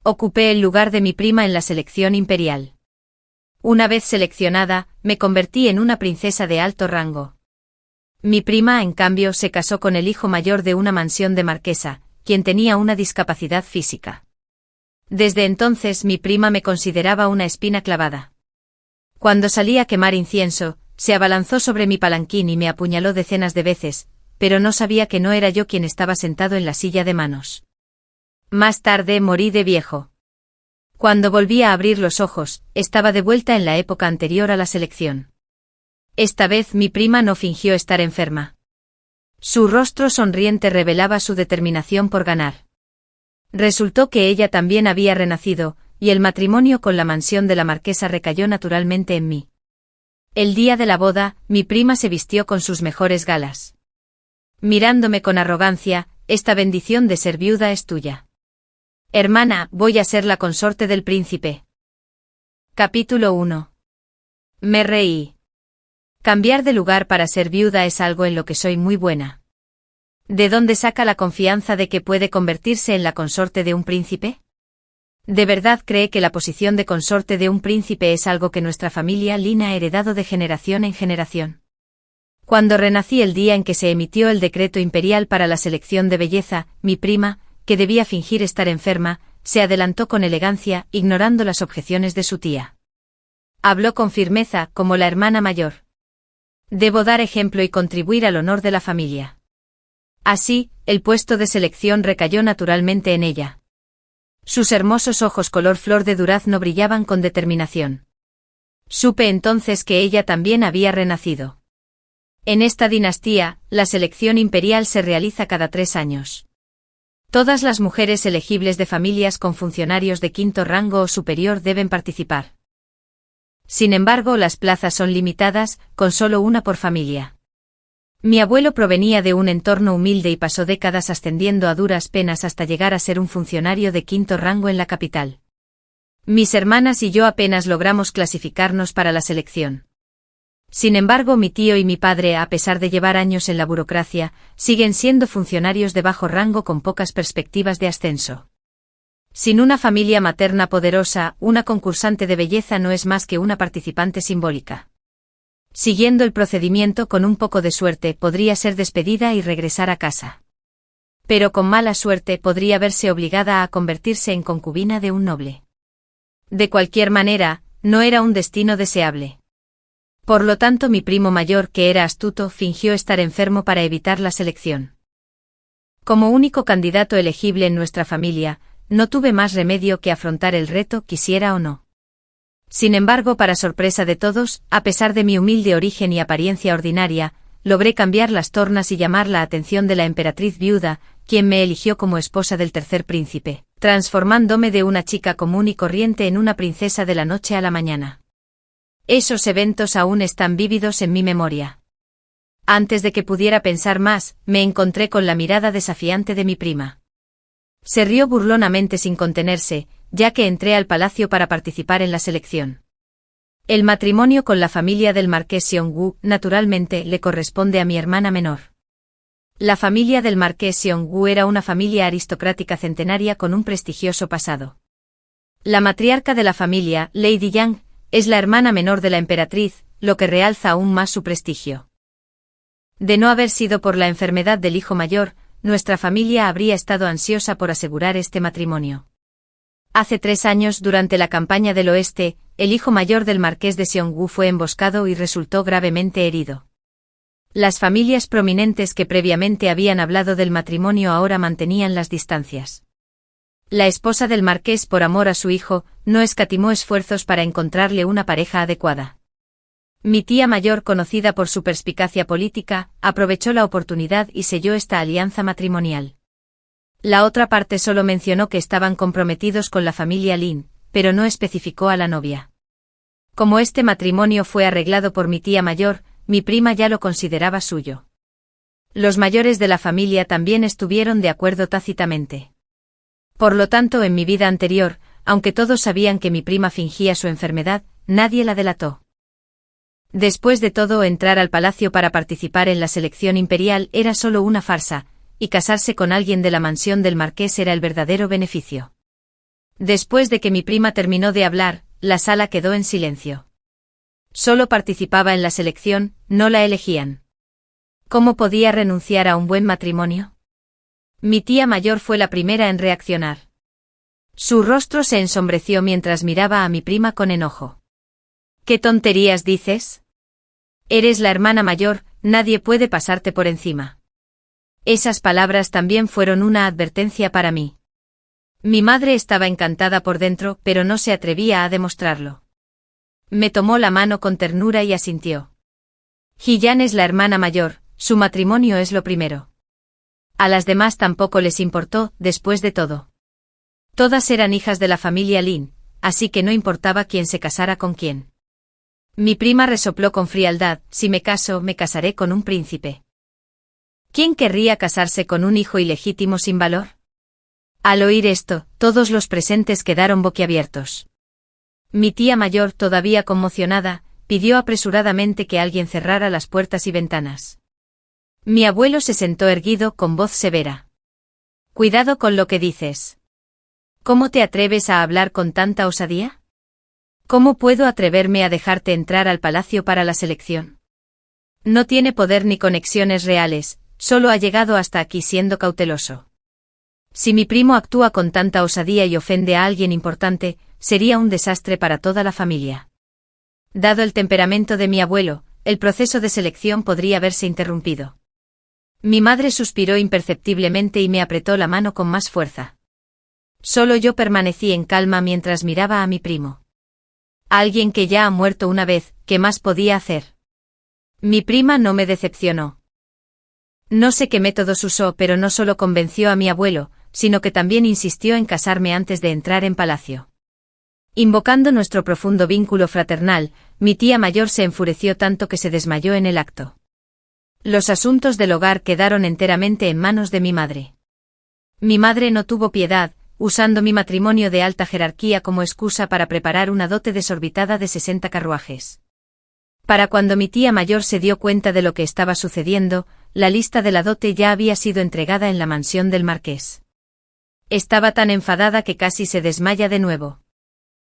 Ocupé el lugar de mi prima en la selección imperial. Una vez seleccionada, me convertí en una princesa de alto rango. Mi prima, en cambio, se casó con el hijo mayor de una mansión de marquesa, quien tenía una discapacidad física. Desde entonces mi prima me consideraba una espina clavada. Cuando salí a quemar incienso, se abalanzó sobre mi palanquín y me apuñaló decenas de veces, pero no sabía que no era yo quien estaba sentado en la silla de manos. Más tarde morí de viejo. Cuando volví a abrir los ojos, estaba de vuelta en la época anterior a la selección. Esta vez mi prima no fingió estar enferma. Su rostro sonriente revelaba su determinación por ganar. Resultó que ella también había renacido, y el matrimonio con la mansión de la marquesa recayó naturalmente en mí. El día de la boda, mi prima se vistió con sus mejores galas. Mirándome con arrogancia, esta bendición de ser viuda es tuya. Hermana, voy a ser la consorte del príncipe. Capítulo 1. Me reí. Cambiar de lugar para ser viuda es algo en lo que soy muy buena. ¿De dónde saca la confianza de que puede convertirse en la consorte de un príncipe? ¿De verdad cree que la posición de consorte de un príncipe es algo que nuestra familia Lin ha heredado de generación en generación? Cuando renací el día en que se emitió el decreto imperial para la selección de belleza, mi prima, que debía fingir estar enferma, se adelantó con elegancia, ignorando las objeciones de su tía. Habló con firmeza, como la hermana mayor. Debo dar ejemplo y contribuir al honor de la familia. Así, el puesto de selección recayó naturalmente en ella. Sus hermosos ojos color flor de durazno brillaban con determinación. Supe entonces que ella también había renacido. En esta dinastía, la selección imperial se realiza cada 3 años. Todas las mujeres elegibles de familias con funcionarios de quinto rango o superior deben participar. Sin embargo, las plazas son limitadas, con solo una por familia. Mi abuelo provenía de un entorno humilde y pasó décadas ascendiendo a duras penas hasta llegar a ser un funcionario de quinto rango en la capital. Mis hermanas y yo apenas logramos clasificarnos para la selección. Sin embargo, mi tío y mi padre, a pesar de llevar años en la burocracia, siguen siendo funcionarios de bajo rango con pocas perspectivas de ascenso. Sin una familia materna poderosa, una concursante de belleza no es más que una participante simbólica. Siguiendo el procedimiento, con un poco de suerte, podría ser despedida y regresar a casa. Pero con mala suerte podría verse obligada a convertirse en concubina de un noble. De cualquier manera, no era un destino deseable. Por lo tanto, mi primo mayor, que era astuto, fingió estar enfermo para evitar la selección. Como único candidato elegible en nuestra familia, no tuve más remedio que afrontar el reto, quisiera o no. Sin embargo, para sorpresa de todos, a pesar de mi humilde origen y apariencia ordinaria, logré cambiar las tornas y llamar la atención de la emperatriz viuda, quien me eligió como esposa del tercer príncipe, transformándome de una chica común y corriente en una princesa de la noche a la mañana. Esos eventos aún están vívidos en mi memoria. Antes de que pudiera pensar más, me encontré con la mirada desafiante de mi prima. Se rió burlonamente sin contenerse, ya que entré al palacio para participar en la selección. El matrimonio con la familia del marqués Seongwoo, naturalmente, le corresponde a mi hermana menor. La familia del marqués Seongwoo era una familia aristocrática centenaria con un prestigioso pasado. La matriarca de la familia, Lady Yang, es la hermana menor de la emperatriz, lo que realza aún más su prestigio. De no haber sido por la enfermedad del hijo mayor, nuestra familia habría estado ansiosa por asegurar este matrimonio. Hace 3 años, durante la campaña del oeste, el hijo mayor del marqués de Seongwoo fue emboscado y resultó gravemente herido. Las familias prominentes que previamente habían hablado del matrimonio ahora mantenían las distancias. La esposa del marqués, por amor a su hijo, no escatimó esfuerzos para encontrarle una pareja adecuada. Mi tía mayor, conocida por su perspicacia política, aprovechó la oportunidad y selló esta alianza matrimonial. La otra parte solo mencionó que estaban comprometidos con la familia Lin, pero no especificó a la novia. Como este matrimonio fue arreglado por mi tía mayor, mi prima ya lo consideraba suyo. Los mayores de la familia también estuvieron de acuerdo tácitamente. Por lo tanto, en mi vida anterior, aunque todos sabían que mi prima fingía su enfermedad, nadie la delató. Después de todo, entrar al palacio para participar en la selección imperial era solo una farsa, y casarse con alguien de la mansión del marqués era el verdadero beneficio. Después de que mi prima terminó de hablar, la sala quedó en silencio. Solo participaba en la selección, no la elegían. ¿Cómo podía renunciar a un buen matrimonio? Mi tía mayor fue la primera en reaccionar. Su rostro se ensombreció mientras miraba a mi prima con enojo. ¿Qué tonterías dices? Eres la hermana mayor, nadie puede pasarte por encima. Esas palabras también fueron una advertencia para mí. Mi madre estaba encantada por dentro, pero no se atrevía a demostrarlo. Me tomó la mano con ternura y asintió. Hiyán es la hermana mayor, su matrimonio es lo primero. A las demás tampoco les importó, después de todo. Todas eran hijas de la familia Lin, así que no importaba quién se casara con quién. Mi prima resopló con frialdad, si me caso, me casaré con un príncipe. ¿Quién querría casarse con un hijo ilegítimo sin valor? Al oír esto, todos los presentes quedaron boquiabiertos. Mi tía mayor, todavía conmocionada, pidió apresuradamente que alguien cerrara las puertas y ventanas. Mi abuelo se sentó erguido con voz severa. Cuidado con lo que dices. ¿Cómo te atreves a hablar con tanta osadía? ¿Cómo puedo atreverme a dejarte entrar al palacio para la selección? No tiene poder ni conexiones reales, solo ha llegado hasta aquí siendo cauteloso. Si mi primo actúa con tanta osadía y ofende a alguien importante, sería un desastre para toda la familia. Dado el temperamento de mi abuelo, el proceso de selección podría haberse interrumpido. Mi madre suspiró imperceptiblemente y me apretó la mano con más fuerza. Solo yo permanecí en calma mientras miraba a mi primo. Alguien que ya ha muerto una vez, ¿qué más podía hacer? Mi prima no me decepcionó. No sé qué métodos usó, pero no solo convenció a mi abuelo, sino que también insistió en casarme antes de entrar en palacio. Invocando nuestro profundo vínculo fraternal, mi tía mayor se enfureció tanto que se desmayó en el acto. Los asuntos del hogar quedaron enteramente en manos de mi madre. Mi madre no tuvo piedad, usando mi matrimonio de alta jerarquía como excusa para preparar una dote desorbitada de 60 carruajes. Para cuando mi tía mayor se dio cuenta de lo que estaba sucediendo, la lista de la dote ya había sido entregada en la mansión del marqués. Estaba tan enfadada que casi se desmaya de nuevo.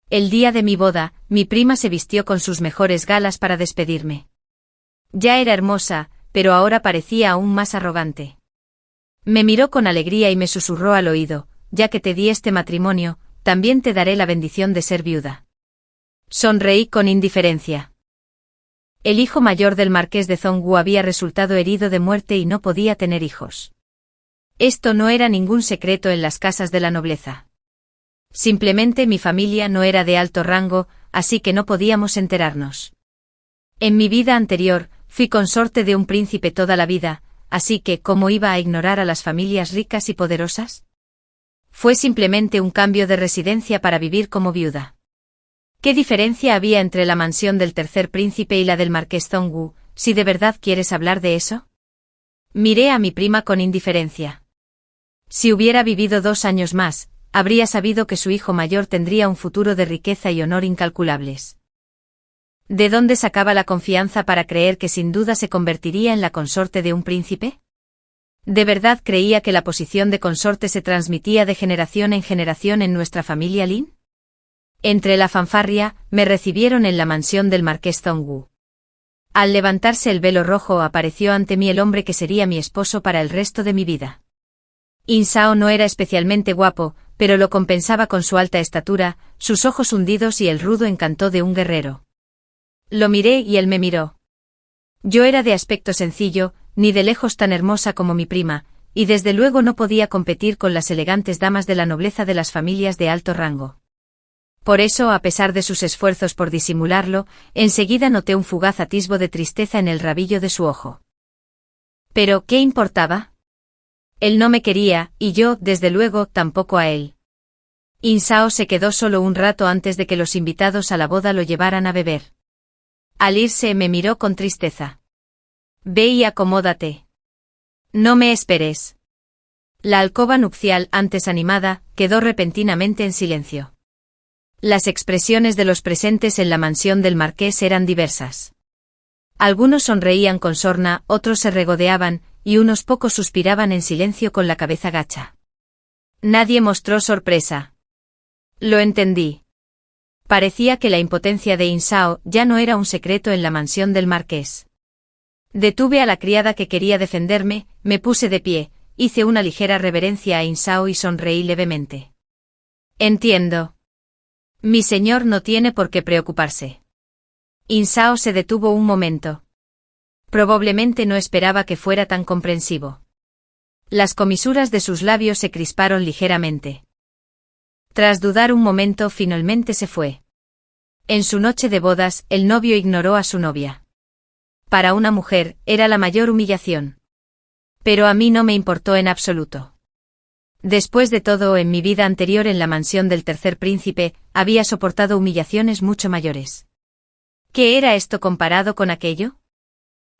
El día de mi boda, mi prima se vistió con sus mejores galas para despedirme. Ya era hermosa, pero ahora parecía aún más arrogante. Me miró con alegría y me susurró al oído, ya que te di este matrimonio, también te daré la bendición de ser viuda. Sonreí con indiferencia. El hijo mayor del marqués de Zhongwu había resultado herido de muerte y no podía tener hijos. Esto no era ningún secreto en las casas de la nobleza. Simplemente mi familia no era de alto rango, así que no podíamos enterarnos. En mi vida anterior, fui consorte de un príncipe toda la vida, así que ¿cómo iba a ignorar a las familias ricas y poderosas? Fue simplemente un cambio de residencia para vivir como viuda. ¿Qué diferencia había entre la mansión del tercer príncipe y la del marqués Zhongwu, si de verdad quieres hablar de eso? Miré a mi prima con indiferencia. Si hubiera vivido 2 años más, habría sabido que su hijo mayor tendría un futuro de riqueza y honor incalculables. ¿De dónde sacaba la confianza para creer que sin duda se convertiría en la consorte de un príncipe? ¿De verdad creía que la posición de consorte se transmitía de generación en generación en nuestra familia Lin? Entre la fanfarria, me recibieron en la mansión del marqués Zhongwu. Al levantarse el velo rojo apareció ante mí el hombre que sería mi esposo para el resto de mi vida. Insao no era especialmente guapo, pero lo compensaba con su alta estatura, sus ojos hundidos y el rudo encanto de un guerrero. Lo miré y él me miró. Yo era de aspecto sencillo, ni de lejos tan hermosa como mi prima, y desde luego no podía competir con las elegantes damas de la nobleza de las familias de alto rango. Por eso, a pesar de sus esfuerzos por disimularlo, enseguida noté un fugaz atisbo de tristeza en el rabillo de su ojo. Pero, ¿qué importaba? Él no me quería, y yo, desde luego, tampoco a él. Insao se quedó solo un rato antes de que los invitados a la boda lo llevaran a beber. Al irse me miró con tristeza. Ve y acomódate. No me esperes. La alcoba nupcial, antes animada, quedó repentinamente en silencio. Las expresiones de los presentes en la mansión del marqués eran diversas. Algunos sonreían con sorna, otros se regodeaban, y unos pocos suspiraban en silencio con la cabeza gacha. Nadie mostró sorpresa. Lo entendí. Parecía que la impotencia de Insao ya no era un secreto en la mansión del marqués. Detuve a la criada que quería defenderme, me puse de pie, hice una ligera reverencia a Insao y sonreí levemente. Entiendo. Mi señor no tiene por qué preocuparse. Insao se detuvo un momento. Probablemente no esperaba que fuera tan comprensivo. Las comisuras de sus labios se crisparon ligeramente. Tras dudar un momento, finalmente se fue. En su noche de bodas, el novio ignoró a su novia. Para una mujer, era la mayor humillación. Pero a mí no me importó en absoluto. Después de todo, en mi vida anterior en la mansión del tercer príncipe, había soportado humillaciones mucho mayores. ¿Qué era esto comparado con aquello?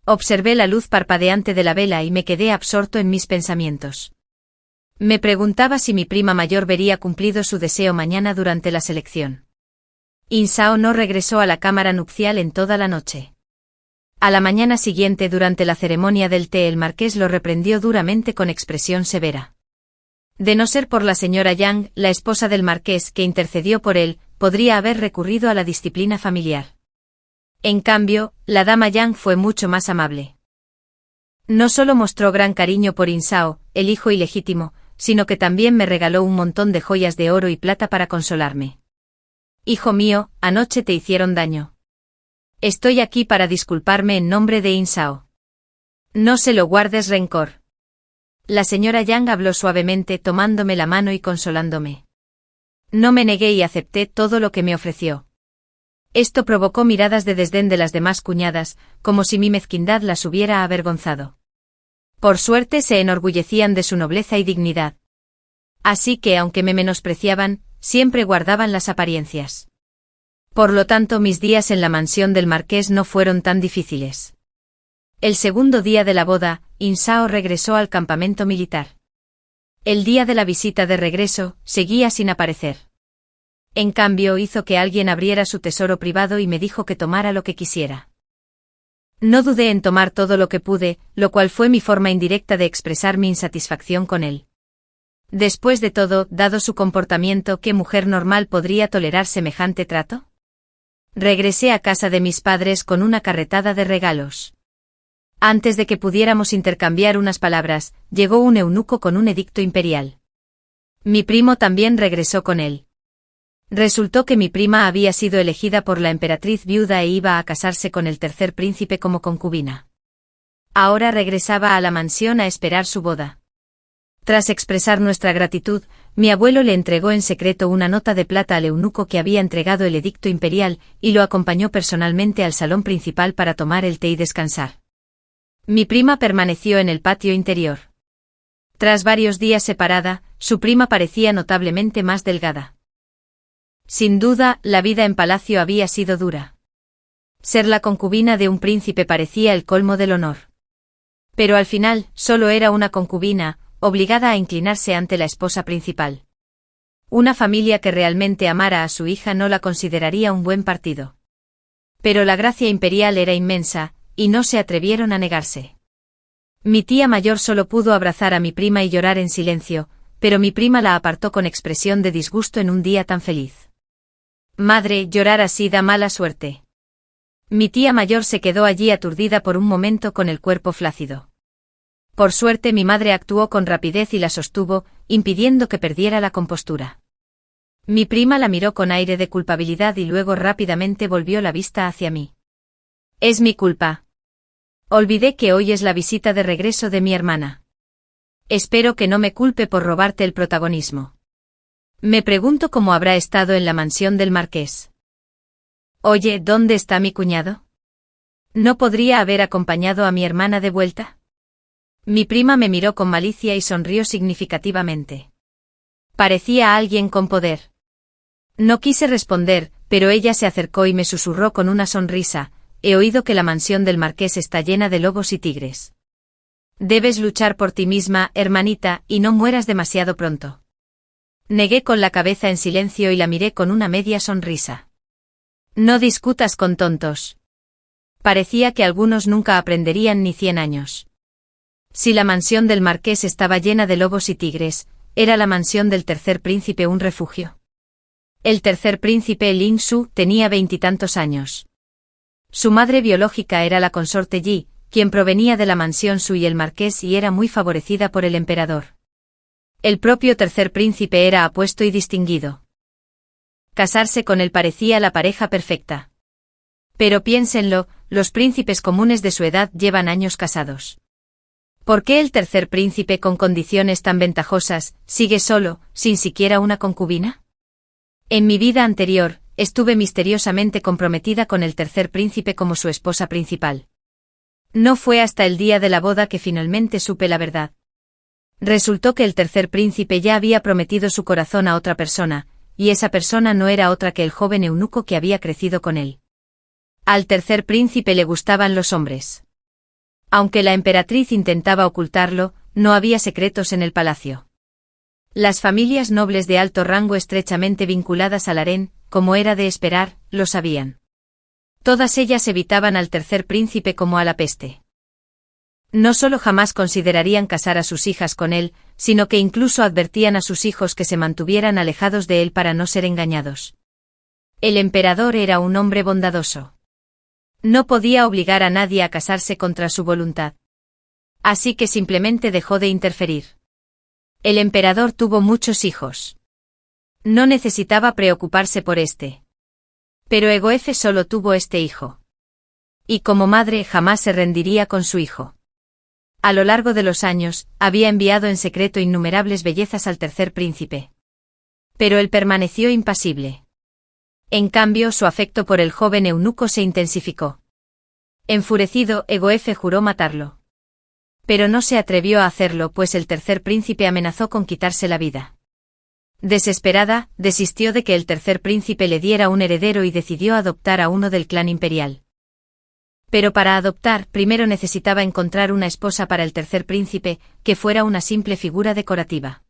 Observé la luz parpadeante de la vela y me quedé absorto en mis pensamientos. Me preguntaba si mi prima mayor vería cumplido su deseo mañana durante la selección. Insao no regresó a la cámara nupcial en toda la noche. A la mañana siguiente, durante la ceremonia del té, el marqués lo reprendió duramente con expresión severa. De no ser por la señora Yang, la esposa del marqués, que intercedió por él, podría haber recurrido a la disciplina familiar. En cambio, la dama Yang fue mucho más amable. No solo mostró gran cariño por Insao, el hijo ilegítimo, sino que también me regaló un montón de joyas de oro y plata para consolarme. Hijo mío, anoche te hicieron daño. Estoy aquí para disculparme en nombre de Insao. No se lo guardes rencor. La señora Yang habló suavemente, tomándome la mano y consolándome. No me negué y acepté todo lo que me ofreció. Esto provocó miradas de desdén de las demás cuñadas, como si mi mezquindad las hubiera avergonzado. Por suerte se enorgullecían de su nobleza y dignidad. Así que, aunque me menospreciaban, siempre guardaban las apariencias. Por lo tanto, mis días en la mansión del marqués no fueron tan difíciles. El segundo día de la boda, Insao regresó al campamento militar. El día de la visita de regreso, seguía sin aparecer. En cambio, hizo que alguien abriera su tesoro privado y me dijo que tomara lo que quisiera. No dudé en tomar todo lo que pude, lo cual fue mi forma indirecta de expresar mi insatisfacción con él. Después de todo, dado su comportamiento, ¿qué mujer normal podría tolerar semejante trato? Regresé a casa de mis padres con una carretada de regalos. Antes de que pudiéramos intercambiar unas palabras, llegó un eunuco con un edicto imperial. Mi primo también regresó con él. Resultó que mi prima había sido elegida por la emperatriz viuda e iba a casarse con el tercer príncipe como concubina. Ahora regresaba a la mansión a esperar su boda. Tras expresar nuestra gratitud, mi abuelo le entregó en secreto una nota de plata al eunuco que había entregado el edicto imperial, y lo acompañó personalmente al salón principal para tomar el té y descansar. Mi prima permaneció en el patio interior. Tras varios días separada, su prima parecía notablemente más delgada. Sin duda, la vida en palacio había sido dura. Ser la concubina de un príncipe parecía el colmo del honor. Pero al final, solo era una concubina, obligada a inclinarse ante la esposa principal. Una familia que realmente amara a su hija no la consideraría un buen partido. Pero la gracia imperial era inmensa, y no se atrevieron a negarse. Mi tía mayor solo pudo abrazar a mi prima y llorar en silencio, pero mi prima la apartó con expresión de disgusto en un día tan feliz. Madre, llorar así da mala suerte. Mi tía mayor se quedó allí aturdida por un momento con el cuerpo flácido. Por suerte mi madre actuó con rapidez y la sostuvo, impidiendo que perdiera la compostura. Mi prima la miró con aire de culpabilidad y luego rápidamente volvió la vista hacia mí. Es mi culpa. Olvidé que hoy es la visita de regreso de mi hermana. Espero que no me culpe por robarte el protagonismo. Me pregunto cómo habrá estado en la mansión del marqués. Oye, ¿dónde está mi cuñado? ¿No podría haber acompañado a mi hermana de vuelta? Mi prima me miró con malicia y sonrió significativamente. Parecía alguien con poder. No quise responder, pero ella se acercó y me susurró con una sonrisa: he oído que la mansión del marqués está llena de lobos y tigres. Debes luchar por ti misma, hermanita, y no mueras demasiado pronto. Negué con la cabeza en silencio y la miré con una media sonrisa. No discutas con tontos. Parecía que algunos nunca aprenderían ni 100 años. Si la mansión del marqués estaba llena de lobos y tigres, ¿era la mansión del tercer príncipe un refugio? El tercer príncipe Lin Su tenía 20 años. Su madre biológica era la consorte Yi, quien provenía de la mansión Su y el marqués y era muy favorecida por el emperador. El propio tercer príncipe era apuesto y distinguido. Casarse con él parecía la pareja perfecta. Pero piénsenlo, los príncipes comunes de su edad llevan años casados. ¿Por qué el tercer príncipe con condiciones tan ventajosas sigue solo, sin siquiera una concubina? En mi vida anterior, estuve misteriosamente comprometida con el tercer príncipe como su esposa principal. No fue hasta el día de la boda que finalmente supe la verdad. Resultó que el tercer príncipe ya había prometido su corazón a otra persona, y esa persona no era otra que el joven eunuco que había crecido con él. Al tercer príncipe le gustaban los hombres. Aunque la emperatriz intentaba ocultarlo, no había secretos en el palacio. Las familias nobles de alto rango estrechamente vinculadas al harén, como era de esperar, lo sabían. Todas ellas evitaban al tercer príncipe como a la peste. No solo jamás considerarían casar a sus hijas con él, sino que incluso advertían a sus hijos que se mantuvieran alejados de él para no ser engañados. El emperador era un hombre bondadoso. No podía obligar a nadie a casarse contra su voluntad. Así que simplemente dejó de interferir. El emperador tuvo muchos hijos. No necesitaba preocuparse por este. Pero Egoefe solo tuvo este hijo. Y como madre jamás se rendiría con su hijo. A lo largo de los años, había enviado en secreto innumerables bellezas al tercer príncipe. Pero él permaneció impasible. En cambio, su afecto por el joven eunuco se intensificó. Enfurecido, Egoefe juró matarlo. Pero no se atrevió a hacerlo, pues el tercer príncipe amenazó con quitarse la vida. Desesperada, desistió de que el tercer príncipe le diera un heredero y decidió adoptar a uno del clan imperial. Pero para adoptar, primero necesitaba encontrar una esposa para el tercer príncipe, que fuera una simple figura decorativa.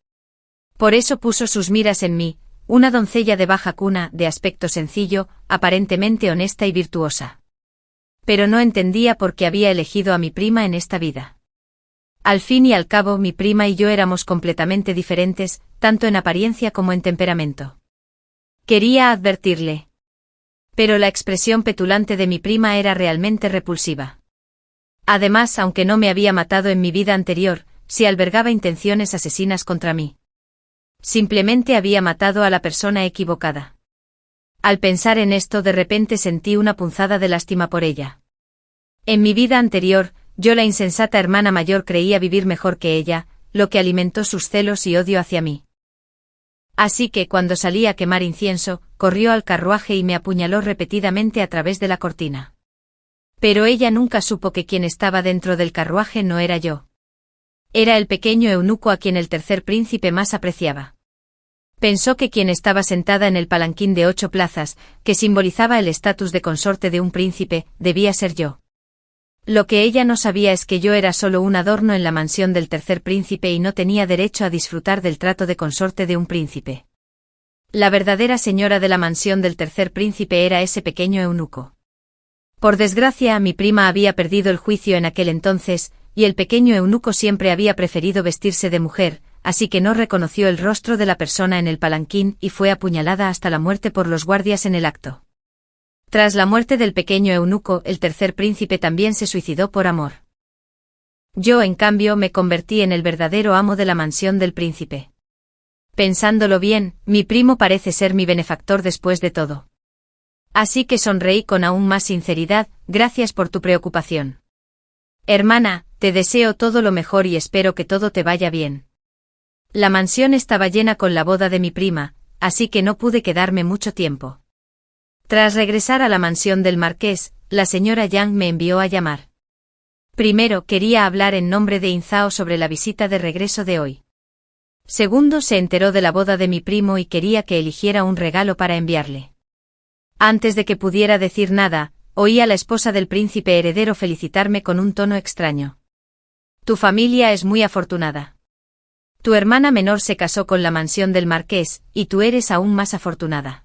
Por eso puso sus miras en mí, una doncella de baja cuna, de aspecto sencillo, aparentemente honesta y virtuosa. Pero no entendía por qué había elegido a mi prima en esta vida. Al fin y al cabo, mi prima y yo éramos completamente diferentes, tanto en apariencia como en temperamento. Quería advertirle. Pero la expresión petulante de mi prima era realmente repulsiva. Además, aunque no me había matado en mi vida anterior, sí albergaba intenciones asesinas contra mí. Simplemente había matado a la persona equivocada. Al pensar en esto, de repente sentí una punzada de lástima por ella. En mi vida anterior, yo, la insensata hermana mayor, creía vivir mejor que ella, lo que alimentó sus celos y odio hacia mí. Así que cuando salí a quemar incienso, corrió al carruaje y me apuñaló repetidamente a través de la cortina. Pero ella nunca supo que quien estaba dentro del carruaje no era yo. Era el pequeño eunuco a quien el tercer príncipe más apreciaba. Pensó que quien estaba sentada en el palanquín de 8 plazas, que simbolizaba el estatus de consorte de un príncipe, debía ser yo. Lo que ella no sabía es que yo era solo un adorno en la mansión del tercer príncipe y no tenía derecho a disfrutar del trato de consorte de un príncipe. La verdadera señora de la mansión del tercer príncipe era ese pequeño eunuco. Por desgracia, mi prima había perdido el juicio en aquel entonces, y el pequeño eunuco siempre había preferido vestirse de mujer, así que no reconoció el rostro de la persona en el palanquín y fue apuñalada hasta la muerte por los guardias en el acto. Tras la muerte del pequeño eunuco, el tercer príncipe también se suicidó por amor. Yo, en cambio, me convertí en el verdadero amo de la mansión del príncipe. Pensándolo bien, mi primo parece ser mi benefactor después de todo. Así que sonreí con aún más sinceridad. Gracias por tu preocupación. Hermana, te deseo todo lo mejor y espero que todo te vaya bien. La mansión estaba llena con la boda de mi prima, así que no pude quedarme mucho tiempo. Tras regresar a la mansión del marqués, la señora Yang me envió a llamar. Primero, quería hablar en nombre de Inzao sobre la visita de regreso de hoy. Segundo, se enteró de la boda de mi primo y quería que eligiera un regalo para enviarle. Antes de que pudiera decir nada, oí a la esposa del príncipe heredero felicitarme con un tono extraño. Tu familia es muy afortunada. Tu hermana menor se casó con la mansión del marqués, y tú eres aún más afortunada.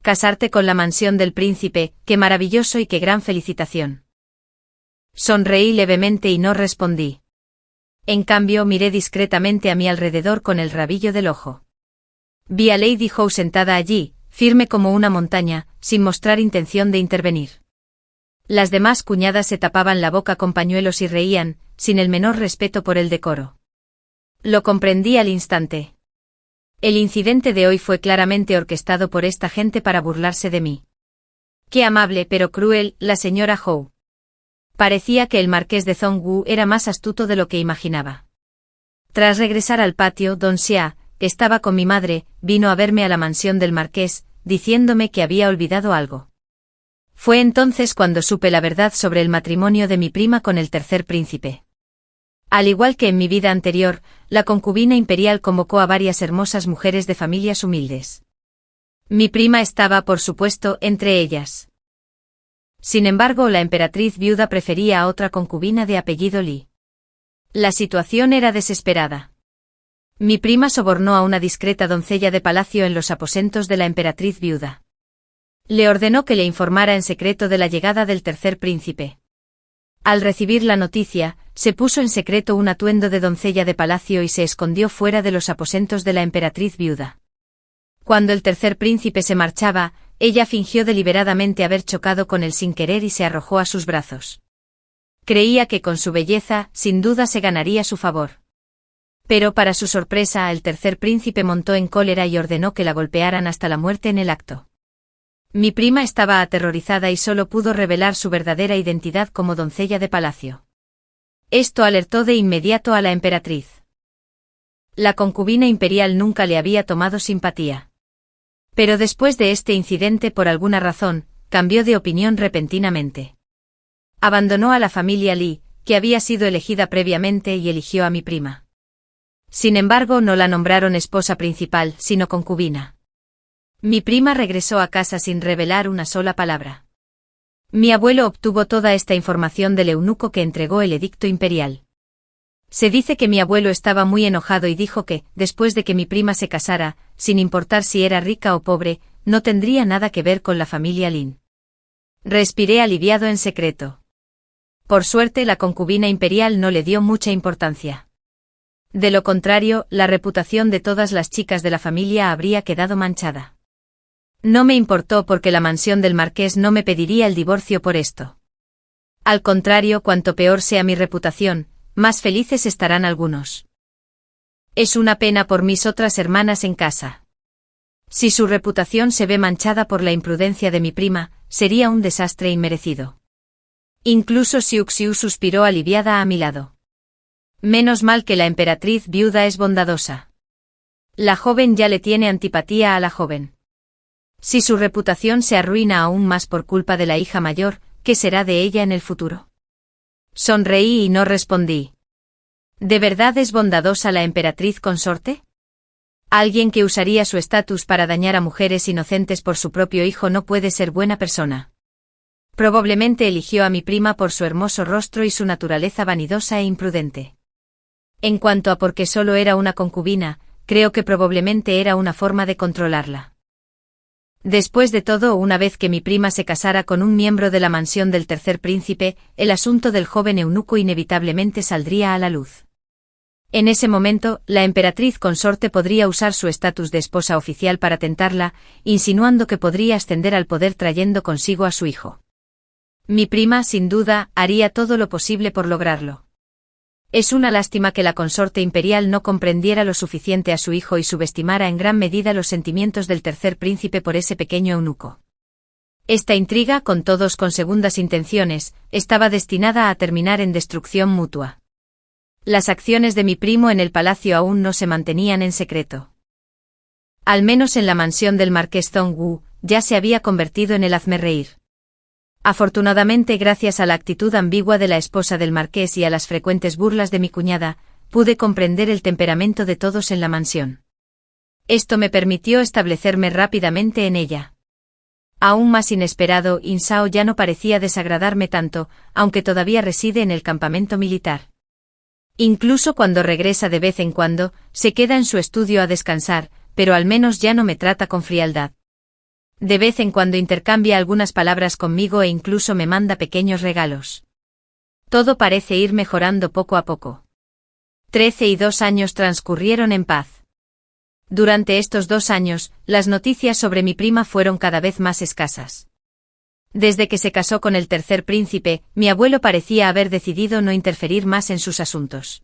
Casarte con la mansión del príncipe, qué maravilloso y qué gran felicitación. Sonreí levemente y no respondí. En cambio, miré discretamente a mi alrededor con el rabillo del ojo. Vi a Lady Howe sentada allí, firme como una montaña, sin mostrar intención de intervenir. Las demás cuñadas se tapaban la boca con pañuelos y reían, sin el menor respeto por el decoro. Lo comprendí al instante. El incidente de hoy fue claramente orquestado por esta gente para burlarse de mí. Qué amable pero cruel, la señora Howe. Parecía que el marqués de Zhongwu era más astuto de lo que imaginaba. Tras regresar al patio, don Xia, que estaba con mi madre, vino a verme a la mansión del marqués, diciéndome que había olvidado algo. Fue entonces cuando supe la verdad sobre el matrimonio de mi prima con el tercer príncipe. Al igual que en mi vida anterior, la concubina imperial convocó a varias hermosas mujeres de familias humildes. Mi prima estaba, por supuesto, entre ellas. Sin embargo, la emperatriz viuda prefería a otra concubina de apellido Li. La situación era desesperada. Mi prima sobornó a una discreta doncella de palacio en los aposentos de la emperatriz viuda. Le ordenó que le informara en secreto de la llegada del tercer príncipe. Al recibir la noticia, se puso en secreto un atuendo de doncella de palacio y se escondió fuera de los aposentos de la emperatriz viuda. Cuando el tercer príncipe se marchaba, ella fingió deliberadamente haber chocado con él sin querer y se arrojó a sus brazos. Creía que con su belleza, sin duda se ganaría su favor. Pero para su sorpresa, el tercer príncipe montó en cólera y ordenó que la golpearan hasta la muerte en el acto. Mi prima estaba aterrorizada y solo pudo revelar su verdadera identidad como doncella de palacio. Esto alertó de inmediato a la emperatriz. La concubina imperial nunca le había tomado simpatía. Pero después de este incidente, por alguna razón, cambió de opinión repentinamente. Abandonó a la familia Li, que había sido elegida previamente, y eligió a mi prima. Sin embargo, no la nombraron esposa principal, sino concubina. Mi prima regresó a casa sin revelar una sola palabra. Mi abuelo obtuvo toda esta información del eunuco que entregó el edicto imperial. Se dice que mi abuelo estaba muy enojado y dijo que, después de que mi prima se casara, sin importar si era rica o pobre, no tendría nada que ver con la familia Lin. Respiré aliviado en secreto. Por suerte, la concubina imperial no le dio mucha importancia. De lo contrario, la reputación de todas las chicas de la familia habría quedado manchada. No me importó porque la mansión del marqués no me pediría el divorcio por esto. Al contrario, cuanto peor sea mi reputación, más felices estarán algunos. Es una pena por mis otras hermanas en casa. Si su reputación se ve manchada por la imprudencia de mi prima, sería un desastre inmerecido. Incluso Xiuxiu suspiró aliviada a mi lado. Menos mal que la emperatriz viuda es bondadosa. La joven ya le tiene antipatía a la joven. Si su reputación se arruina aún más por culpa de la hija mayor, ¿qué será de ella en el futuro? Sonreí y no respondí. ¿De verdad es bondadosa la emperatriz consorte? Alguien que usaría su estatus para dañar a mujeres inocentes por su propio hijo no puede ser buena persona. Probablemente eligió a mi prima por su hermoso rostro y su naturaleza vanidosa e imprudente. En cuanto a por qué solo era una concubina, creo que probablemente era una forma de controlarla. Después de todo, una vez que mi prima se casara con un miembro de la mansión del tercer príncipe, el asunto del joven eunuco inevitablemente saldría a la luz. En ese momento, la emperatriz consorte podría usar su estatus de esposa oficial para tentarla, insinuando que podría ascender al poder trayendo consigo a su hijo. Mi prima, sin duda, haría todo lo posible por lograrlo. Es una lástima que la consorte imperial no comprendiera lo suficiente a su hijo y subestimara en gran medida los sentimientos del tercer príncipe por ese pequeño eunuco. Esta intriga, con todos con segundas intenciones, estaba destinada a terminar en destrucción mutua. Las acciones de mi primo en el palacio aún no se mantenían en secreto. Al menos en la mansión del marqués Zhongwu, ya se había convertido en el hazmerreír. Afortunadamente, gracias a la actitud ambigua de la esposa del marqués y a las frecuentes burlas de mi cuñada, pude comprender el temperamento de todos en la mansión. Esto me permitió establecerme rápidamente en ella. Aún más inesperado, Insao ya no parecía desagradarme tanto, aunque todavía reside en el campamento militar. Incluso cuando regresa de vez en cuando, se queda en su estudio a descansar, pero al menos ya no me trata con frialdad. De vez en cuando intercambia algunas palabras conmigo e incluso me manda pequeños regalos. Todo parece ir mejorando poco a poco. 13 y 2 años transcurrieron en paz. Durante estos 2 años, las noticias sobre mi prima fueron cada vez más escasas. Desde que se casó con el tercer príncipe, mi abuelo parecía haber decidido no interferir más en sus asuntos.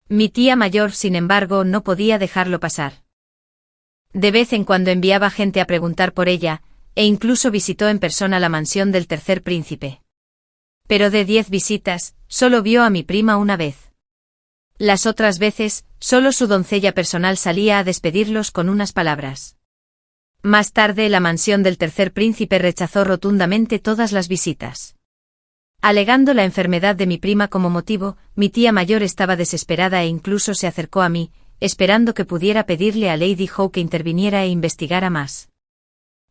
Mi tía mayor, sin embargo, no podía dejarlo pasar. De vez en cuando enviaba gente a preguntar por ella, e incluso visitó en persona la mansión del tercer príncipe. Pero de 10 visitas, solo vio a mi prima una vez. Las otras veces, solo su doncella personal salía a despedirlos con unas palabras. Más tarde, la mansión del tercer príncipe rechazó rotundamente todas las visitas. Alegando la enfermedad de mi prima como motivo, mi tía mayor estaba desesperada e incluso se acercó a mí, esperando que pudiera pedirle a Lady Howe que interviniera e investigara más.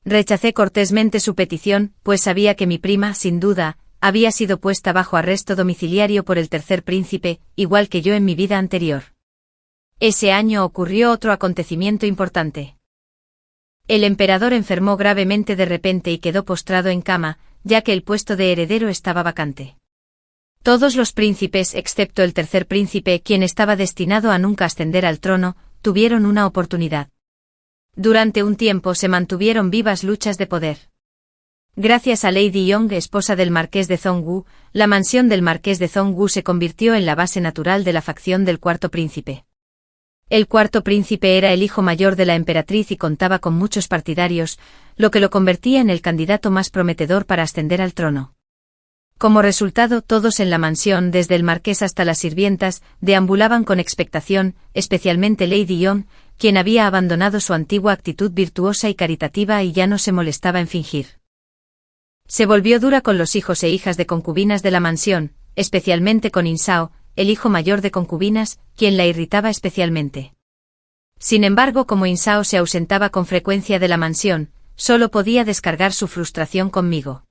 Rechacé cortésmente su petición, pues sabía que mi prima, sin duda, había sido puesta bajo arresto domiciliario por el tercer príncipe, igual que yo en mi vida anterior. Ese año ocurrió otro acontecimiento importante. El emperador enfermó gravemente de repente y quedó postrado en cama, ya que el puesto de heredero estaba vacante. Todos los príncipes, excepto el tercer príncipe, quien estaba destinado a nunca ascender al trono, tuvieron una oportunidad. Durante un tiempo se mantuvieron vivas luchas de poder. Gracias a Lady Young, esposa del marqués de Zhongwu, la mansión del marqués de Zhongwu se convirtió en la base natural de la facción del cuarto príncipe. El cuarto príncipe era el hijo mayor de la emperatriz y contaba con muchos partidarios, lo que lo convertía en el candidato más prometedor para ascender al trono. Como resultado, todos en la mansión, desde el marqués hasta las sirvientas, deambulaban con expectación, especialmente Lady Young, quien había abandonado su antigua actitud virtuosa y caritativa y ya no se molestaba en fingir. Se volvió dura con los hijos e hijas de concubinas de la mansión, especialmente con Insao, el hijo mayor de concubinas, quien la irritaba especialmente. Sin embargo, como Insao se ausentaba con frecuencia de la mansión, solo podía descargar su frustración conmigo.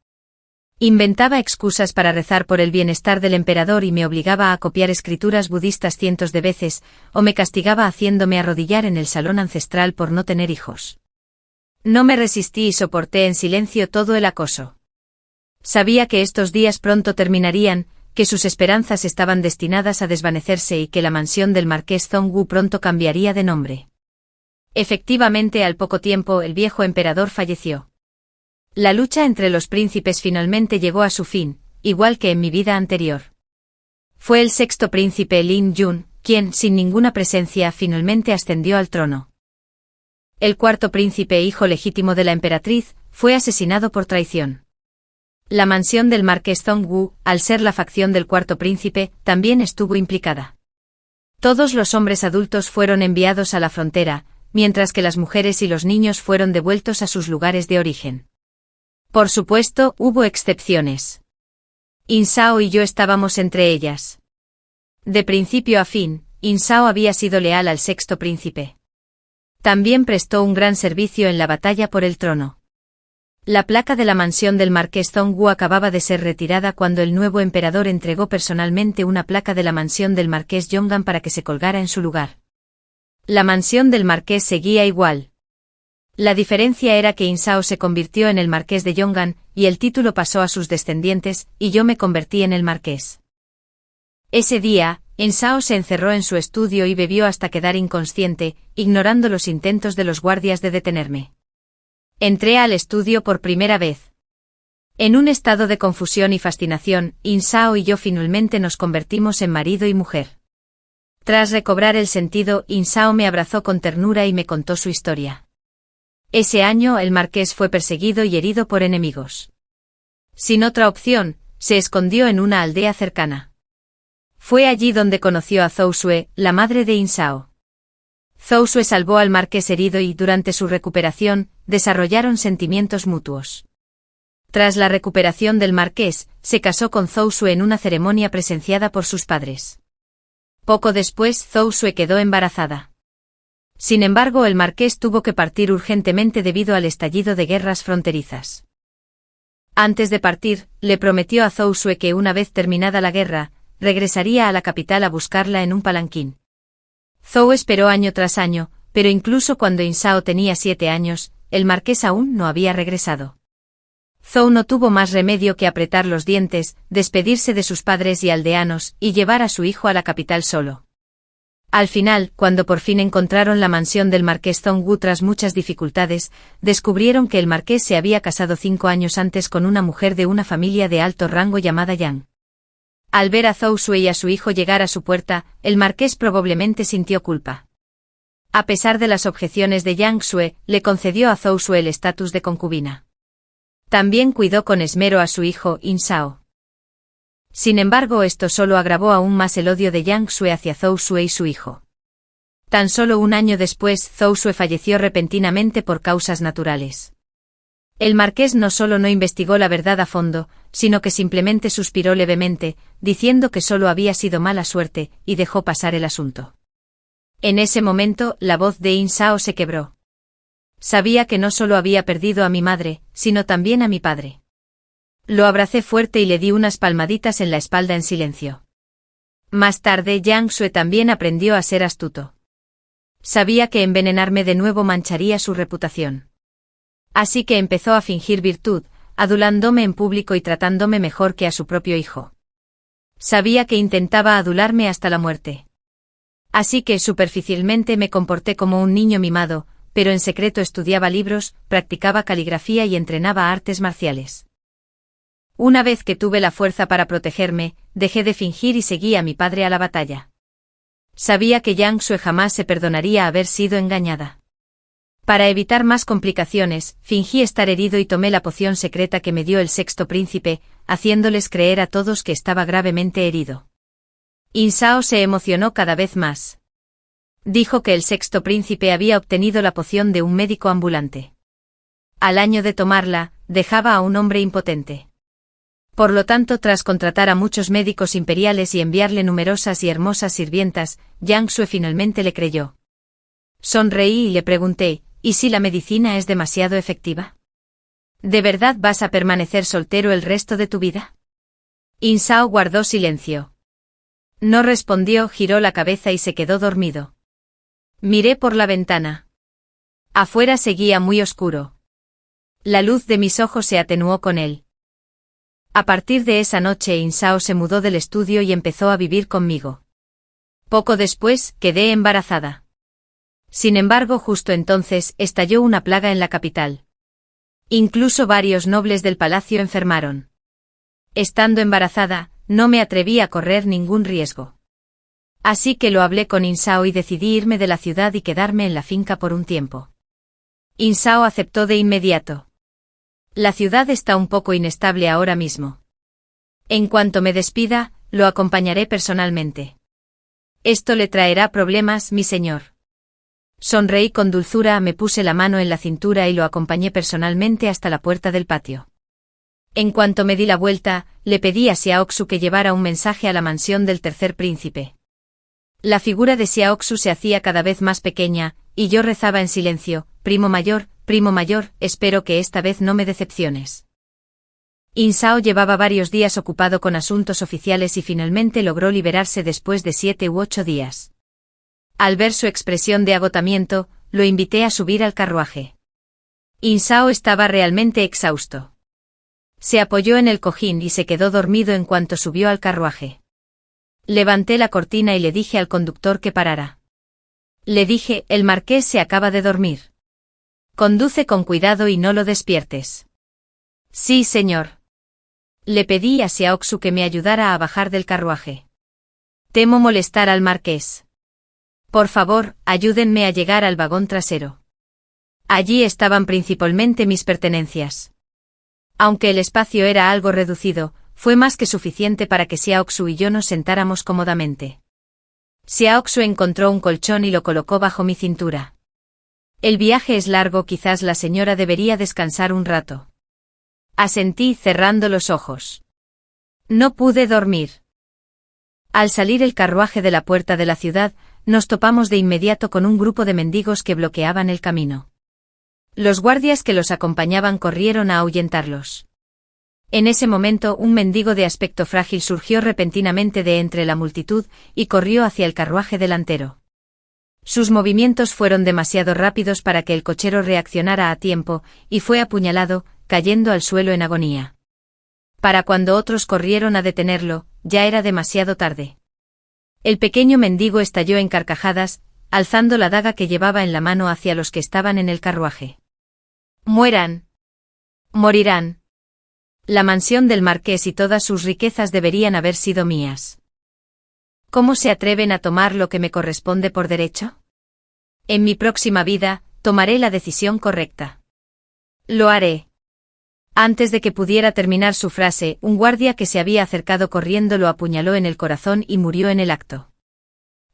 Inventaba excusas para rezar por el bienestar del emperador y me obligaba a copiar escrituras budistas cientos de veces, o me castigaba haciéndome arrodillar en el salón ancestral por no tener hijos. No me resistí y soporté en silencio todo el acoso. Sabía que estos días pronto terminarían, que sus esperanzas estaban destinadas a desvanecerse y que la mansión del marqués Zhongwu pronto cambiaría de nombre. Efectivamente, al poco tiempo el viejo emperador falleció. La lucha entre los príncipes finalmente llegó a su fin, igual que en mi vida anterior. Fue el sexto príncipe Lin Yun, quien, sin ninguna presencia, finalmente ascendió al trono. El cuarto príncipe, hijo legítimo de la emperatriz, fue asesinado por traición. La mansión del marqués Zhongwu, al ser la facción del cuarto príncipe, también estuvo implicada. Todos los hombres adultos fueron enviados a la frontera, mientras que las mujeres y los niños fueron devueltos a sus lugares de origen. Por supuesto, hubo excepciones. Insao y yo estábamos entre ellas. De principio a fin, Insao había sido leal al sexto príncipe. También prestó un gran servicio en la batalla por el trono. La placa de la mansión del marqués Zhongwu acababa de ser retirada cuando el nuevo emperador entregó personalmente una placa de la mansión del marqués Yongan para que se colgara en su lugar. La mansión del marqués seguía igual. La diferencia era que Insao se convirtió en el marqués de Yongan, y el título pasó a sus descendientes, y yo me convertí en el marqués. Ese día, Insao se encerró en su estudio y bebió hasta quedar inconsciente, ignorando los intentos de los guardias de detenerme. Entré al estudio por primera vez. En un estado de confusión y fascinación, Insao y yo finalmente nos convertimos en marido y mujer. Tras recobrar el sentido, Insao me abrazó con ternura y me contó su historia. Ese año el marqués fue perseguido y herido por enemigos. Sin otra opción, se escondió en una aldea cercana. Fue allí donde conoció a Zhou Xue, la madre de Insao. Zhou Xue salvó al marqués herido y, durante su recuperación, desarrollaron sentimientos mutuos. Tras la recuperación del marqués, se casó con Zhou Xue en una ceremonia presenciada por sus padres. Poco después, Zhou Xue quedó embarazada. Sin embargo, el marqués tuvo que partir urgentemente debido al estallido de guerras fronterizas. Antes de partir, le prometió a Zhou Xue que una vez terminada la guerra, regresaría a la capital a buscarla en un palanquín. Zhou esperó año tras año, pero incluso cuando Insao tenía 7 años, el marqués aún no había regresado. Zhou no tuvo más remedio que apretar los dientes, despedirse de sus padres y aldeanos, y llevar a su hijo a la capital solo. Al final, cuando por fin encontraron la mansión del marqués Zhongwu tras muchas dificultades, descubrieron que el marqués se había casado 5 años antes con una mujer de una familia de alto rango llamada Yang. Al ver a Zhou Sui y a su hijo llegar a su puerta, el marqués probablemente sintió culpa. A pesar de las objeciones de Yang Sue, le concedió a Zhou Sui el estatus de concubina. También cuidó con esmero a su hijo, In Shao. Sin embargo, esto solo agravó aún más el odio de Yang Sue hacia Zhou Sui y su hijo. Tan solo un año después, Zhou Sui falleció repentinamente por causas naturales. El marqués no solo no investigó la verdad a fondo, sino que simplemente suspiró levemente, diciendo que solo había sido mala suerte, y dejó pasar el asunto. En ese momento, la voz de In Shao se quebró. Sabía que no solo había perdido a mi madre, sino también a mi padre. Lo abracé fuerte y le di unas palmaditas en la espalda en silencio. Más tarde, Yang Sue también aprendió a ser astuto. Sabía que envenenarme de nuevo mancharía su reputación. Así que empezó a fingir virtud, adulándome en público y tratándome mejor que a su propio hijo. Sabía que intentaba adularme hasta la muerte. Así que superficialmente me comporté como un niño mimado, pero en secreto estudiaba libros, practicaba caligrafía y entrenaba artes marciales. Una vez que tuve la fuerza para protegerme, dejé de fingir y seguí a mi padre a la batalla. Sabía que Yang Sue jamás se perdonaría haber sido engañada. Para evitar más complicaciones, fingí estar herido y tomé la poción secreta que me dio el sexto príncipe, haciéndoles creer a todos que estaba gravemente herido. In Shao se emocionó cada vez más. Dijo que el sexto príncipe había obtenido la poción de un médico ambulante. Al año de tomarla, dejaba a un hombre impotente. Por lo tanto, tras contratar a muchos médicos imperiales y enviarle numerosas y hermosas sirvientas, Yang Sue finalmente le creyó. Sonreí y le pregunté, ¿y si la medicina es demasiado efectiva? ¿De verdad vas a permanecer soltero el resto de tu vida? In Shao guardó silencio. No respondió, giró la cabeza y se quedó dormido. Miré por la ventana. Afuera seguía muy oscuro. La luz de mis ojos se atenuó con él. A partir de esa noche In Shao se mudó del estudio y empezó a vivir conmigo. Poco después, quedé embarazada. Sin embargo, justo entonces, estalló una plaga en la capital. Incluso varios nobles del palacio enfermaron. Estando embarazada, no me atreví a correr ningún riesgo. Así que lo hablé con In Shao y decidí irme de la ciudad y quedarme en la finca por un tiempo. In Shao aceptó de inmediato. La ciudad está un poco inestable ahora mismo. En cuanto me despida, lo acompañaré personalmente. Esto le traerá problemas, mi señor. Sonreí con dulzura, me puse la mano en la cintura y lo acompañé personalmente hasta la puerta del patio. En cuanto me di la vuelta, le pedí a Xiaoxu que llevara un mensaje a la mansión del tercer príncipe. La figura de Xiaoxu se hacía cada vez más pequeña, y yo rezaba en silencio, primo mayor, espero que esta vez no me decepciones. In Shao llevaba varios días ocupado con asuntos oficiales y finalmente logró liberarse después de 7 u 8 días. Al ver su expresión de agotamiento, lo invité a subir al carruaje. In Shao estaba realmente exhausto. Se apoyó en el cojín y se quedó dormido en cuanto subió al carruaje. Levanté la cortina y le dije al conductor que parara. Le dije, el marqués se acaba de dormir. Conduce con cuidado y no lo despiertes. Sí, señor. Le pedí a Xiaoxu que me ayudara a bajar del carruaje. Temo molestar al marqués. Por favor, ayúdenme a llegar al vagón trasero. Allí estaban principalmente mis pertenencias. Aunque el espacio era algo reducido, fue más que suficiente para que Xiaoxu y yo nos sentáramos cómodamente. Xiaoxu encontró un colchón y lo colocó bajo mi cintura. El viaje es largo, quizás la señora debería descansar un rato. Asentí cerrando los ojos. No pude dormir. Al salir el carruaje de la puerta de la ciudad, nos topamos de inmediato con un grupo de mendigos que bloqueaban el camino. Los guardias que los acompañaban corrieron a ahuyentarlos. En ese momento un mendigo de aspecto frágil surgió repentinamente de entre la multitud y corrió hacia el carruaje delantero. Sus movimientos fueron demasiado rápidos para que el cochero reaccionara a tiempo, y fue apuñalado, cayendo al suelo en agonía. Para cuando otros corrieron a detenerlo, ya era demasiado tarde. El pequeño mendigo estalló en carcajadas, alzando la daga que llevaba en la mano hacia los que estaban en el carruaje. Mueran. Morirán. La mansión del marqués y todas sus riquezas deberían haber sido mías. ¿Cómo se atreven a tomar lo que me corresponde por derecho? En mi próxima vida, tomaré la decisión correcta. Lo haré. Antes de que pudiera terminar su frase, un guardia que se había acercado corriendo lo apuñaló en el corazón y murió en el acto.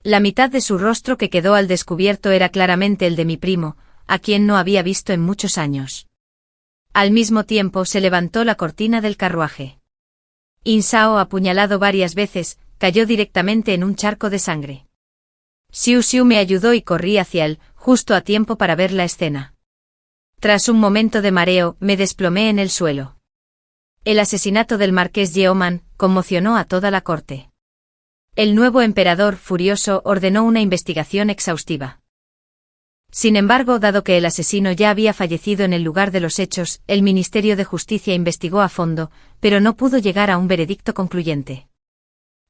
La mitad de su rostro que quedó al descubierto era claramente el de mi primo, a quien no había visto en muchos años. Al mismo tiempo se levantó la cortina del carruaje. Insao, apuñalado varias veces, cayó directamente en un charco de sangre. Xiu Xiu me ayudó y corrí hacia él, justo a tiempo para ver la escena. Tras un momento de mareo, me desplomé en el suelo. El asesinato del marqués Yeoman conmocionó a toda la corte. El nuevo emperador, furioso, ordenó una investigación exhaustiva. Sin embargo, dado que el asesino ya había fallecido en el lugar de los hechos, el Ministerio de Justicia investigó a fondo, pero no pudo llegar a un veredicto concluyente.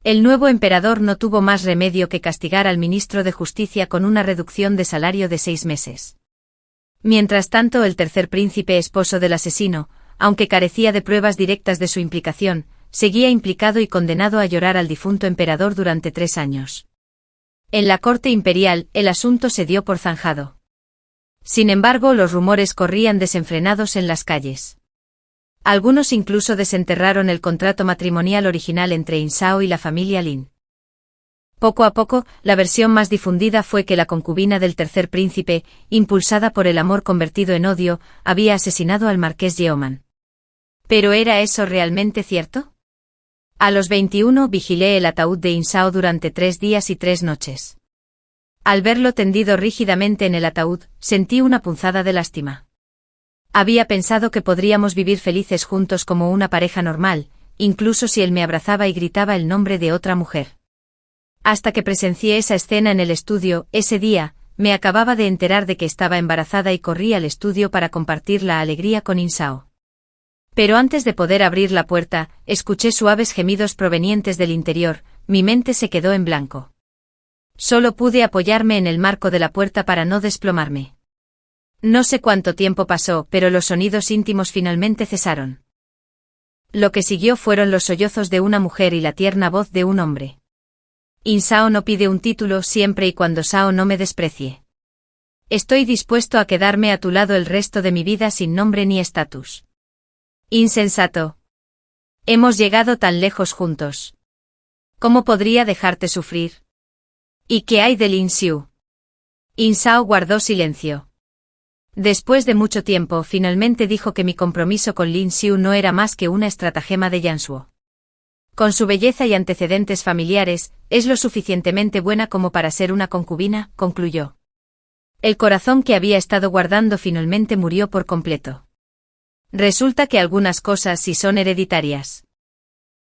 El nuevo emperador no tuvo más remedio que castigar al ministro de Justicia con una reducción de salario de 6 meses. Mientras tanto, el tercer príncipe, esposo del asesino, aunque carecía de pruebas directas de su implicación, seguía implicado y condenado a llorar al difunto emperador durante 3 años. En la corte imperial, el asunto se dio por zanjado. Sin embargo, los rumores corrían desenfrenados en las calles. Algunos incluso desenterraron el contrato matrimonial original entre Insao y la familia Lin. Poco a poco, la versión más difundida fue que la concubina del tercer príncipe, impulsada por el amor convertido en odio, había asesinado al marqués Yeoman. ¿Pero era eso realmente cierto? A los 21 vigilé el ataúd de Insao durante 3 días y 3 noches. Al verlo tendido rígidamente en el ataúd, sentí una punzada de lástima. Había pensado que podríamos vivir felices juntos como una pareja normal, incluso si él me abrazaba y gritaba el nombre de otra mujer. Hasta que presencié esa escena en el estudio. Ese día, me acababa de enterar de que estaba embarazada y corrí al estudio para compartir la alegría con Insao. Pero antes de poder abrir la puerta, escuché suaves gemidos provenientes del interior, mi mente se quedó en blanco. Solo pude apoyarme en el marco de la puerta para no desplomarme. No sé cuánto tiempo pasó, pero los sonidos íntimos finalmente cesaron. Lo que siguió fueron los sollozos de una mujer y la tierna voz de un hombre. Insao no pide un título siempre y cuando Sao no me desprecie. Estoy dispuesto a quedarme a tu lado el resto de mi vida sin nombre ni estatus. Insensato. Hemos llegado tan lejos juntos. ¿Cómo podría dejarte sufrir? ¿Y qué hay de Lin Xiu? Insao guardó silencio. Después de mucho tiempo, finalmente dijo que mi compromiso con Lin Xiu no era más que una estratagema de Yansuo. Con su belleza y antecedentes familiares, es lo suficientemente buena como para ser una concubina, concluyó. El corazón que había estado guardando finalmente murió por completo. Resulta que algunas cosas sí son hereditarias.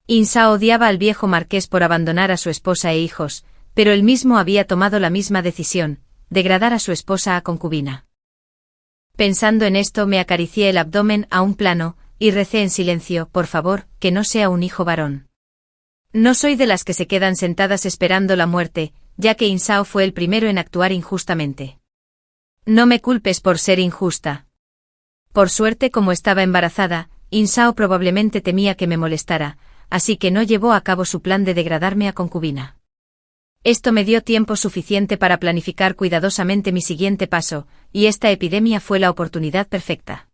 Insao odiaba al viejo marqués por abandonar a su esposa e hijos, pero él mismo había tomado la misma decisión, degradar a su esposa a concubina. Pensando en esto me acaricié el abdomen a un plano, y recé en silencio, por favor, que no sea un hijo varón. No soy de las que se quedan sentadas esperando la muerte, ya que Insao fue el primero en actuar injustamente. No me culpes por ser injusta. Por suerte, como estaba embarazada, Insao probablemente temía que me molestara, así que no llevó a cabo su plan de degradarme a concubina. Esto me dio tiempo suficiente para planificar cuidadosamente mi siguiente paso, y esta epidemia fue la oportunidad perfecta.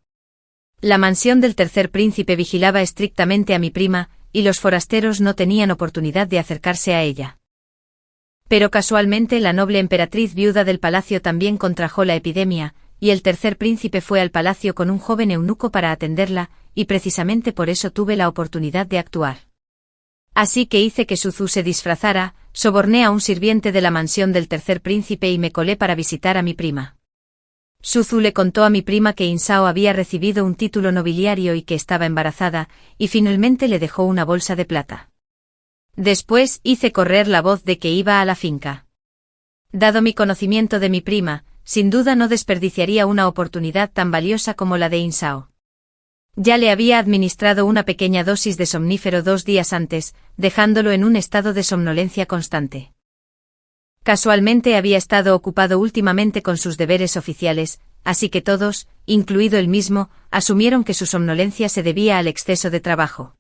La mansión del tercer príncipe vigilaba estrictamente a mi prima, y los forasteros no tenían oportunidad de acercarse a ella. Pero casualmente la noble emperatriz viuda del palacio también contrajo la epidemia, y el tercer príncipe fue al palacio con un joven eunuco para atenderla, y precisamente por eso tuve la oportunidad de actuar. Así que hice que Suzu se disfrazara, soborné a un sirviente de la mansión del tercer príncipe y me colé para visitar a mi prima. Suzu le contó a mi prima que Insao había recibido un título nobiliario y que estaba embarazada, y finalmente le dejó una bolsa de plata. Después hice correr la voz de que iba a la finca. Dado mi conocimiento de mi prima, sin duda no desperdiciaría una oportunidad tan valiosa como la de Insao. Ya le había administrado una pequeña dosis de somnífero 2 días antes, dejándolo en un estado de somnolencia constante. Casualmente había estado ocupado últimamente con sus deberes oficiales, así que todos, incluido él mismo, asumieron que su somnolencia se debía al exceso de trabajo.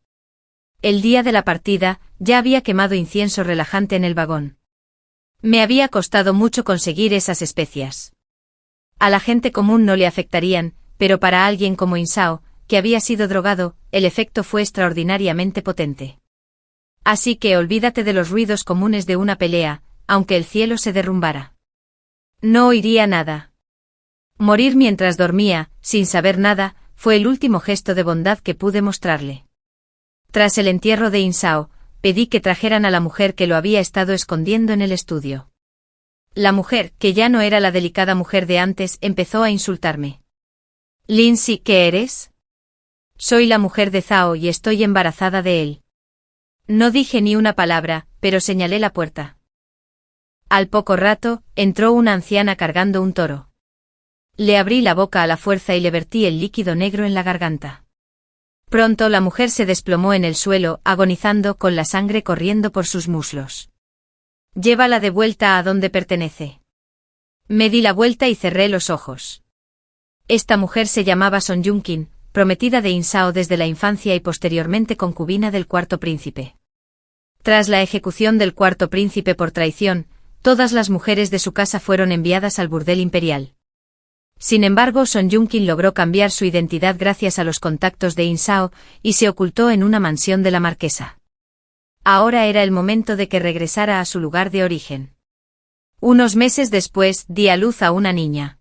El día de la partida, ya había quemado incienso relajante en el vagón. Me había costado mucho conseguir esas especias. A la gente común no le afectarían, pero para alguien como Insao, que había sido drogado, el efecto fue extraordinariamente potente. Así que olvídate de los ruidos comunes de una pelea, aunque el cielo se derrumbara. No oiría nada. Morir mientras dormía, sin saber nada, fue el último gesto de bondad que pude mostrarle. Tras el entierro de Insao, pedí que trajeran a la mujer que lo había estado escondiendo en el estudio. La mujer, que ya no era la delicada mujer de antes, empezó a insultarme. «Lindsay, ¿qué eres?» «Soy la mujer de Zhao y estoy embarazada de él». No dije ni una palabra, pero señalé la puerta. Al poco rato, entró una anciana cargando un toro. Le abrí la boca a la fuerza y le vertí el líquido negro en la garganta. Pronto la mujer se desplomó en el suelo, agonizando con la sangre corriendo por sus muslos. «Llévala de vuelta a donde pertenece». Me di la vuelta y cerré los ojos. Esta mujer se llamaba Son Yunkin, prometida de Insao desde la infancia y posteriormente concubina del cuarto príncipe. Tras la ejecución del cuarto príncipe por traición, todas las mujeres de su casa fueron enviadas al burdel imperial. Sin embargo, Son Yunkin logró cambiar su identidad gracias a los contactos de Insao y se ocultó en una mansión de la marquesa. Ahora era el momento de que regresara a su lugar de origen. Unos meses después, di a luz a una niña.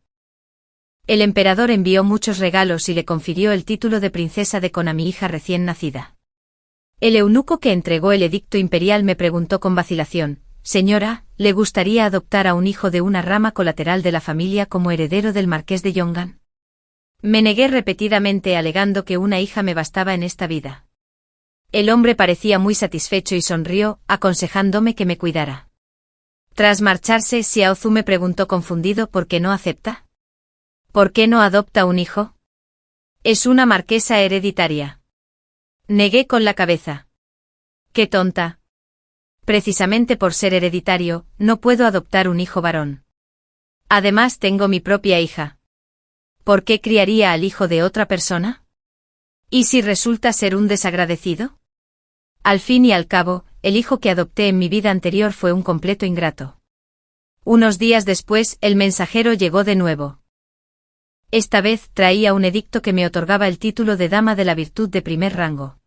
El emperador envió muchos regalos y le confirió el título de princesa de Kon a mi hija recién nacida. El eunuco que entregó el edicto imperial me preguntó con vacilación: «Señora, ¿le gustaría adoptar a un hijo de una rama colateral de la familia como heredero del marqués de Yongan?» Me negué repetidamente alegando que una hija me bastaba en esta vida. El hombre parecía muy satisfecho y sonrió, aconsejándome que me cuidara. Tras marcharse, Xiao Zu me preguntó confundido por qué no acepta. ¿Por qué no adopta un hijo? Es una marquesa hereditaria. Negué con la cabeza. ¡Qué tonta! Precisamente por ser hereditario, no puedo adoptar un hijo varón. Además tengo mi propia hija. ¿Por qué criaría al hijo de otra persona? ¿Y si resulta ser un desagradecido? Al fin y al cabo, el hijo que adopté en mi vida anterior fue un completo ingrato. Unos días después, el mensajero llegó de nuevo. Esta vez traía un edicto que me otorgaba el título de Dama de la Virtud de primer rango.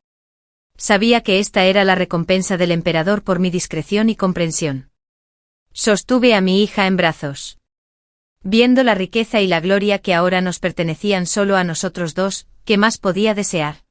Sabía que esta era la recompensa del emperador por mi discreción y comprensión. Sostuve a mi hija en brazos. Viendo la riqueza y la gloria que ahora nos pertenecían solo a nosotros dos, ¿qué más podía desear?